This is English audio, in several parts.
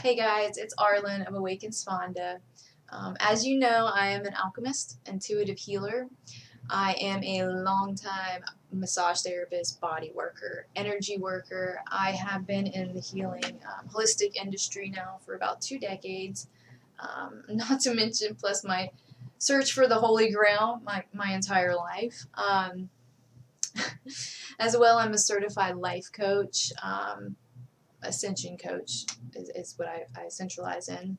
Hey guys, it's Arlen of Awaken Spanda. As you know, I am an alchemist, intuitive healer. I am a longtime massage therapist, body worker, energy worker. I have been in the healing holistic industry now for about 2 decades. Not to mention, plus my search for the Holy Grail my entire life. As well, I'm a certified life coach. Ascension coach is what I centralize in.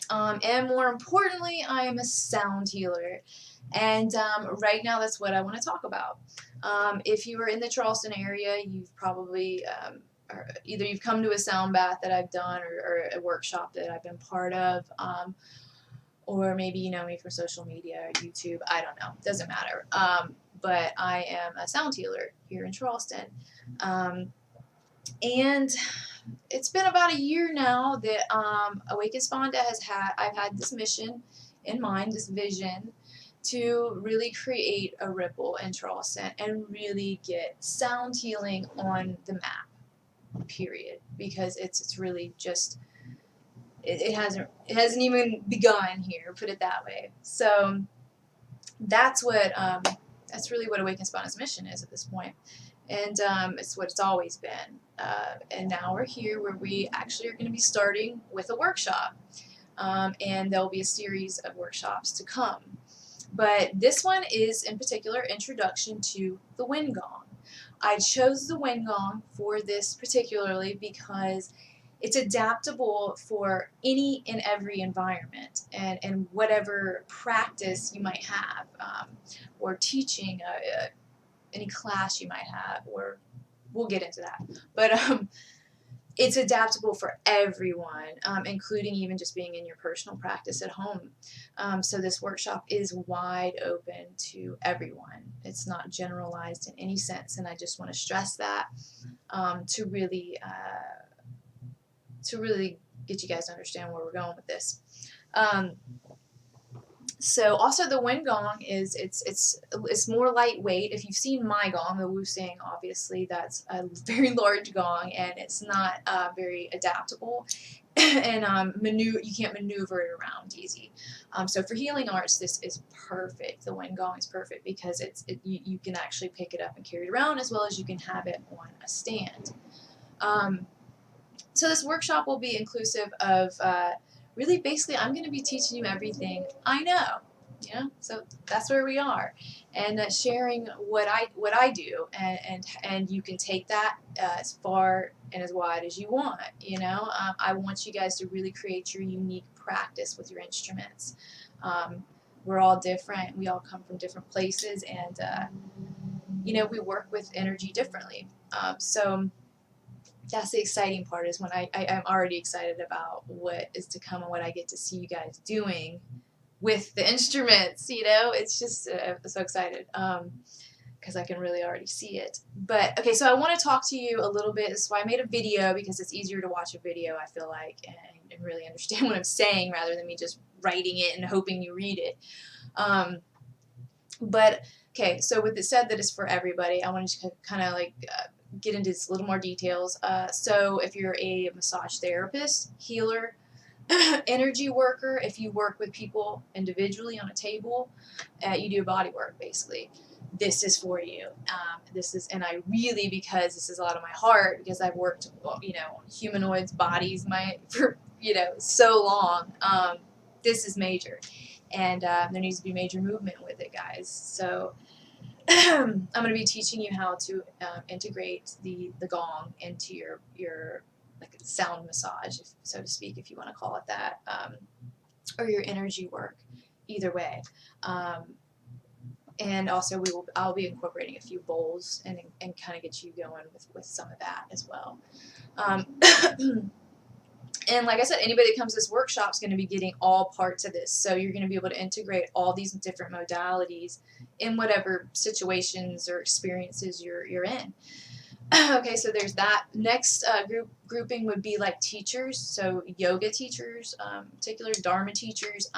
And more importantly, I am a sound healer. And right now, that's what I want to talk about. If you are in the Charleston area, you've probably either you've come to a sound bath that I've done or a workshop that I've been part of, or maybe you know me from social media or YouTube. I don't know. Doesn't matter. But I am a sound healer here in Charleston. And it's been about a year now that Awaken Spandas I've had this mission in mind, this vision, to really create a ripple in Charleston and really get sound healing on the map. Period, because it's really just it hasn't even begun here. Put it that way. So that's that's really what Awaken Spandas' mission is at this point. And it's what it's always been. And now we're here where we actually are going to be starting with a workshop. And there'll be a series of workshops to come. But this one is, in particular, Introduction to the Wind Gong. I chose the Wind Gong for this particularly because it's adaptable for any and every environment and whatever practice you might have, or teaching any class you might have, or we'll get into that. But it's adaptable for everyone, including even just being in your personal practice at home. So this workshop is wide open to everyone. It's not generalized in any sense, and I just want to stress that to really get you guys to understand where we're going with this. So also the Wind Gong is it's more lightweight. If you've seen my gong, the Wu Sing, obviously that's a very large gong, and it's not very adaptable, and you can't maneuver it around easy. So for healing arts, this is perfect. The Wind Gong is perfect because you can actually pick it up and carry it around, as well as you can have it on a stand. So this workshop will be inclusive of really basically I'm going to be teaching you everything I know, so that's where we are, and sharing what I do, and you can take that as far and as wide as you want. I want you guys to really create your unique practice with your instruments. We're all different, we all come from different places, and we work with energy differently. So that's the exciting part, is when I'm already excited about what is to come and what I get to see you guys doing with the instruments. It's just so excited because I can really already see it. But okay, so I want to talk to you a little bit. This is why I made a video, because it's easier to watch a video, I feel like, and really understand what I'm saying rather than me just writing it and hoping you read it. But okay, so with it said that it's for everybody, I want to kind of like get into a little more details. So if you're a massage therapist, healer, energy worker, if you work with people individually on a table, you do body work basically, this is for you. And I really, because this is a lot of my heart, because I've worked, humanoids, bodies, for so long. This is major, and there needs to be major movement with it, guys. So I'm going to be teaching you how to integrate the gong into your like sound massage, so to speak, if you want to call it that, or your energy work, either way. And also I'll be incorporating a few bowls and kind of get you going with some of that as well. And like I said, anybody that comes to this workshop is going to be getting all parts of this. So you're going to be able to integrate all these different modalities in whatever situations or experiences you're in. Okay, so there's that. Next grouping would be like teachers. So yoga teachers, particular Dharma teachers.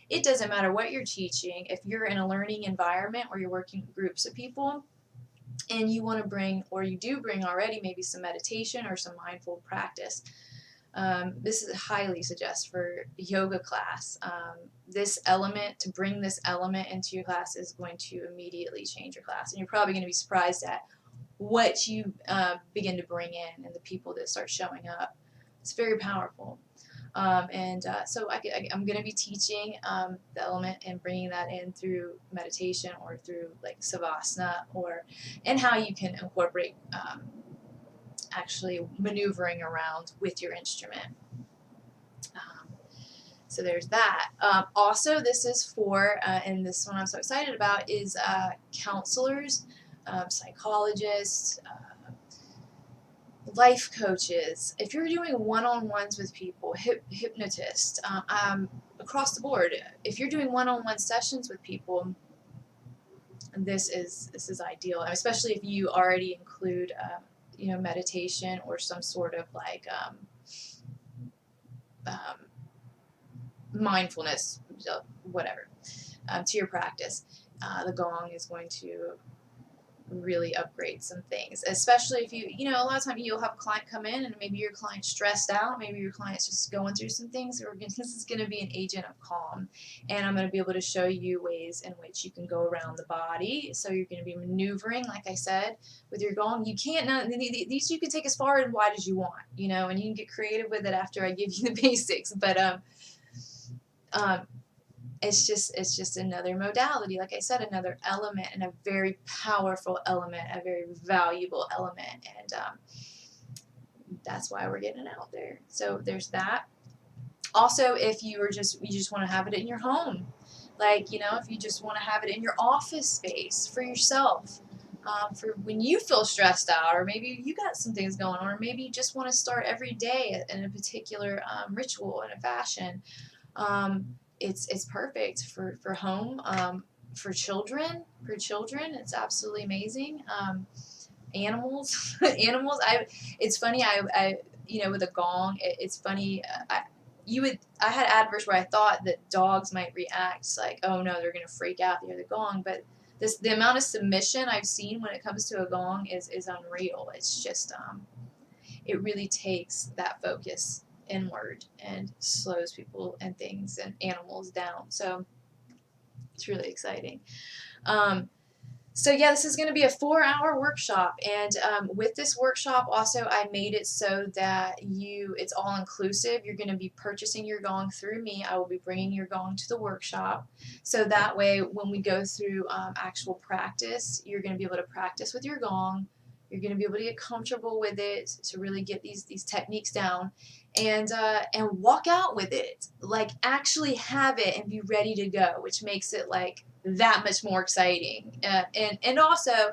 It doesn't matter what you're teaching. If you're in a learning environment or you're working with groups of people, and you want to bring, or you do bring already, maybe some meditation or some mindful practice, This is highly suggest for yoga class. This element, to bring this element into your class, is going to immediately change your class, and you're probably going to be surprised at what you begin to bring in and the people that start showing up. It's very powerful. So I'm going to be teaching the element and bringing that in through meditation or through like savasana, and how you can incorporate actually maneuvering around with your instrument. So there's that. Also, this is for, and this one I'm so excited about, is counselors, psychologists, life coaches. If you're doing one-on-ones with people, hypnotists, across the board, if you're doing one-on-one sessions with people, this is ideal, especially if you already include meditation or some sort of like mindfulness, whatever, to your practice. The gong is going to really upgrade some things, especially if a lot of times you'll have a client come in and maybe your client's stressed out, maybe your client's just going through some things. This is going to be an agent of calm, and I'm going to be able to show you ways in which you can go around the body. So you're going to be maneuvering, like I said, with your gong. You can't, these you can take as far and wide as you want, and you can get creative with it after I give you the basics, but it's just another modality, like I said, another element, and a very powerful element, a very valuable element, and that's why we're getting it out there. So there's that. Also, if you just want to have it in your home, like if you just want to have it in your office space for yourself, for when you feel stressed out, or maybe you got some things going on, or maybe you just want to start every day in a particular ritual and a fashion. It's perfect for home, for children. It's absolutely amazing. Animals, animals. It's funny. I with a gong. It's funny. I had adverse where I thought that dogs might react like, oh no, they're gonna freak out to hear the gong, but the amount of submission I've seen when it comes to a gong is unreal. It's just it really takes that focus inward and slows people and things and animals down. So it's really exciting. So yeah, this is going to be a 4-hour workshop, and with this workshop also I made it so that it's all inclusive. You're going to be purchasing your gong through me. I will be bringing your gong to the workshop, so that way when we go through actual practice, you're going to be able to practice with your gong. You're going to be able to get comfortable with it to really get these techniques down, and walk out with it, like actually have it and be ready to go, which makes it like that much more exciting. And also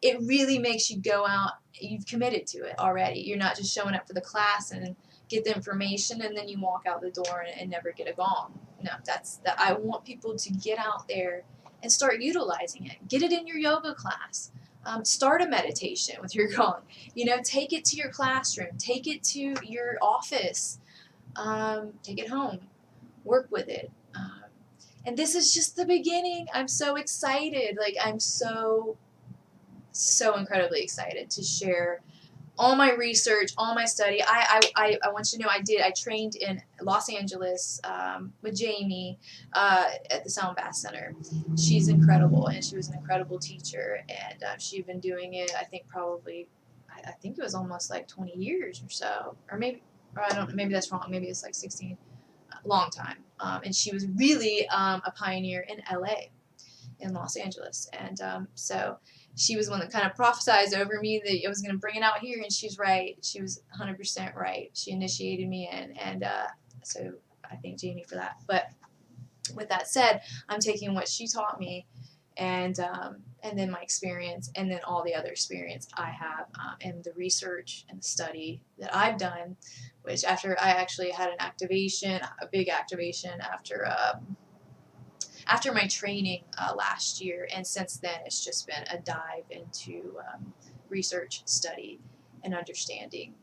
it really makes you go out, you've committed to it already. You're not just showing up for the class and get the information and then you walk out the door and never get a gong. No, I want people to get out there and start utilizing it. Get it in your yoga class. Start a meditation with your gong. Take it to your classroom. Take it to your office. Take it home. Work with it. And this is just the beginning. I'm so excited. Like, I'm so incredibly excited to share all my research, all my study. I want you to know I trained in Los Angeles with Jamie at the Sound Bath Center. She's incredible, and she was an incredible teacher, and she'd been doing it, I think it was almost like 20 years or so, or maybe that's wrong, maybe it's like 16, long time. And she was really a pioneer in LA, in Los Angeles, and so she was one that kind of prophesized over me that I was going to bring it out here, and she's right. She was 100% right. She initiated me in, and so I thank Jamie for that. But with that said, I'm taking what she taught me, and then my experience, and then all the other experience I have, and the research and the study that I've done, which after I actually had a big activation after my training last year, and since then it's just been a dive into research, study, and understanding.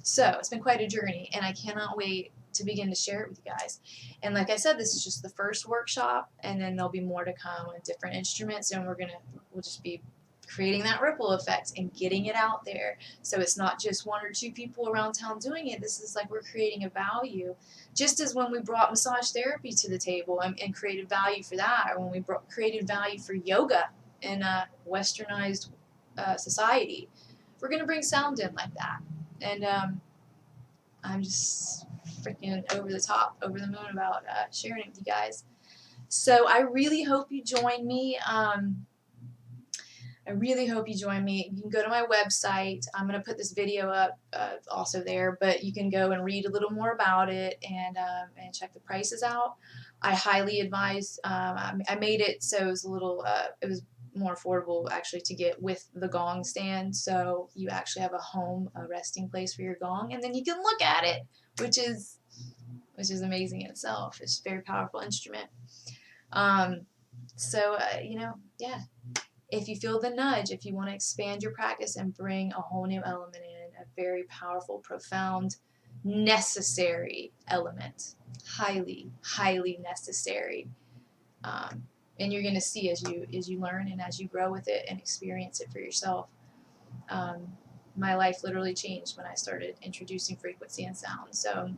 So it's been quite a journey, and I cannot wait to begin to share it with you guys. And like I said, this is just the first workshop, and then there'll be more to come with different instruments, and we'll just be creating that ripple effect and getting it out there. So it's not just 1 or 2 people around town doing it. This is like we're creating a value. Just as when we brought massage therapy to the table and created value for that, or when we created value for yoga in a westernized society, we're going to bring sound in like that. And I'm just freaking over the top, over the moon about sharing it with you guys. So I really hope you join me. I really hope you join me. You can go to my website. I'm going to put this video up also there, but you can go and read a little more about it and check the prices out. I highly advise. I made it so it was a little. It was more affordable actually to get with the gong stand, so you actually have a resting place for your gong, and then you can look at it, which is amazing in itself. It's a very powerful instrument. Yeah. If you feel the nudge, if you want to expand your practice and bring a whole new element in, a very powerful, profound, necessary element, highly, highly necessary, and you're going to see as you learn and as you grow with it and experience it for yourself. My life literally changed when I started introducing frequency and sound. So,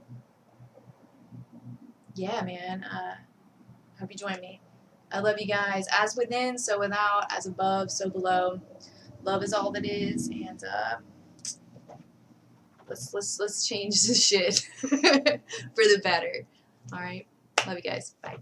yeah, man. Hope you join me. I love you guys. As within, so without. As above, so below. Love is all that is, and let's change this shit for the better. All right. Love you guys. Bye.